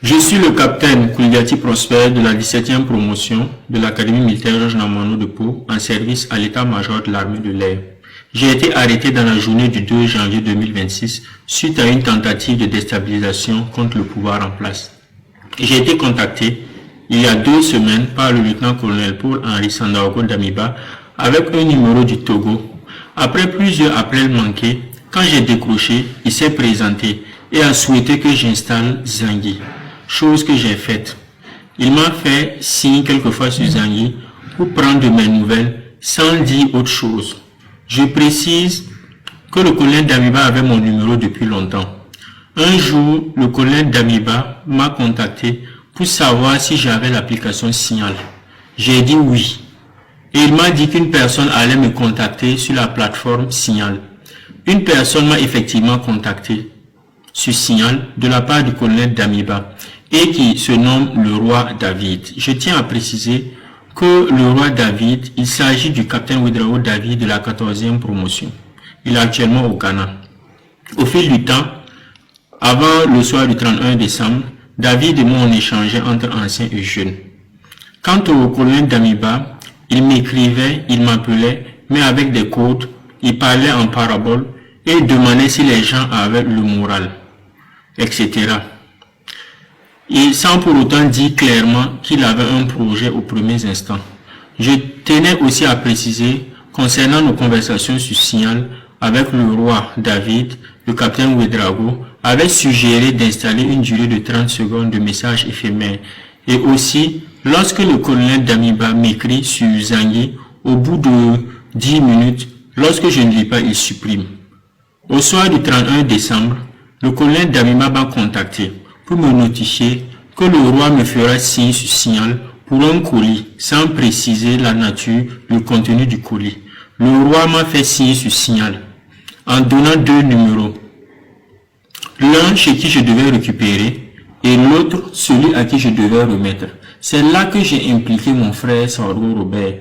Je suis le capitaine Kouliati Prosper de la 17e promotion de l'Académie militaire Georges Namanou de Pau en service à l'état-major de l'armée de l'air. J'ai été arrêté dans la journée du 2 janvier 2026 suite à une tentative de déstabilisation contre le pouvoir en place. J'ai été contacté il y a 2 semaines par le lieutenant-colonel Paul-Henri Sandaogo Damiba avec un numéro du Togo. Après plusieurs appels manqués, quand j'ai décroché, il s'est présenté et a souhaité que j'installe Zangui, chose que j'ai faite. Il m'a fait signe quelquefois sur Zangui pour prendre de mes nouvelles sans dire autre chose. Je précise que le colonel Damiba avait mon numéro depuis longtemps. Un jour, le colonel Damiba m'a contacté pour savoir si j'avais l'application Signal. J'ai dit oui. Et il m'a dit qu'une personne allait me contacter sur la plateforme Signal. Une personne m'a effectivement contacté sur Signal de la part du colonel Damiba et qui se nomme le roi David. Je tiens à préciser que le roi David, il s'agit du capitaine Ouédraogo David de la 14e promotion. Il est actuellement au Ghana. Au fil du temps, avant le soir du 31 décembre, David et moi on échangeait entre anciens et jeunes. Quant au colonel Damiba, il m'écrivait, il m'appelait, mais avec des codes, il parlait en parabole et demandait si les gens avaient le moral, etc. Et sans pour autant dire clairement qu'il avait un projet aux premiers instants. Je tenais aussi à préciser, concernant nos conversations sur Signal, avec le roi David, le capitaine Ouédraogo avait suggéré d'installer une durée de 30 secondes de message éphémère. Et aussi, lorsque le colonel Damiba m'écrit sur Zangui, au bout de 10 minutes, lorsque je ne lis pas, il supprime. Au soir du 31 décembre, le colonel Damiba m'a contacté pour me notifier que le roi me fera signe sur Signal pour un colis, sans préciser la nature, le contenu du colis. Le roi m'a fait signe sur Signal, en donnant 2 numéros. L'un chez qui je devais récupérer et l'autre celui à qui je devais remettre. C'est là que j'ai impliqué mon frère Sargo Robert.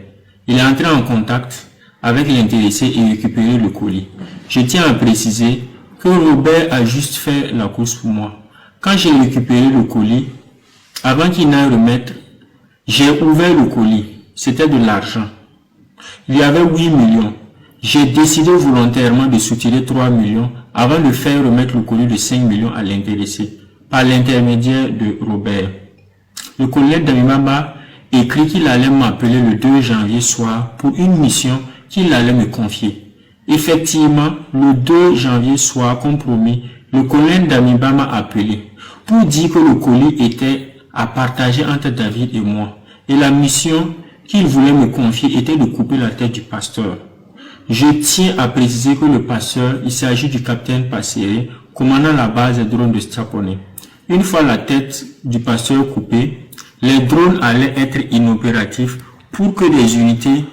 Il est entré en contact avec l'intéressé et récupéré le colis. Je tiens à préciser que Robert a juste fait la course pour moi. Quand j'ai récupéré le colis, avant qu'il n'aille remettre, j'ai ouvert le colis. C'était de l'argent. Il y avait 8 millions. J'ai décidé volontairement de soutirer 3 millions avant de faire remettre le colis de 5 millions à l'intéressé, par l'intermédiaire de Robert. Le colonel Damiba m'a écrit qu'il allait m'appeler le 2 janvier soir pour une mission qu'il allait me confier. Effectivement, le 2 janvier soir, comme promis, le colonel Damiba m'a appelé pour dire que le colis était à partager entre David et moi. Et la mission qu'il voulait me confier était de couper la tête du pasteur. Je tiens à préciser que le pasteur, il s'agit du capitaine Passéré, commandant la base des drones de Strapone. Une fois la tête du pasteur coupée, les drones allaient être inopératifs pour que des unités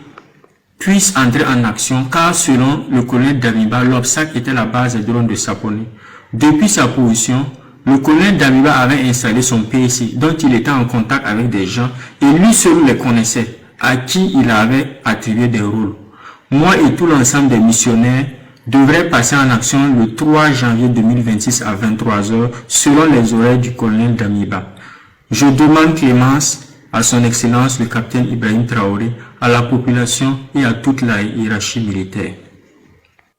puissent entrer en action, car selon le colonel Damiba, l'obstacle était la base des drones de Sapone. Depuis sa position, le colonel Damiba avait installé son PC, dont il était en contact avec des gens, et lui seul les connaissait, à qui il avait attribué des rôles. Moi et tout l'ensemble des missionnaires devraient passer en action le 3 janvier 2026 à 23h, selon les horaires du colonel Damiba. Je demande clémence à son excellence le capitaine Ibrahim Traoré, à la population et à toute la hiérarchie militaire.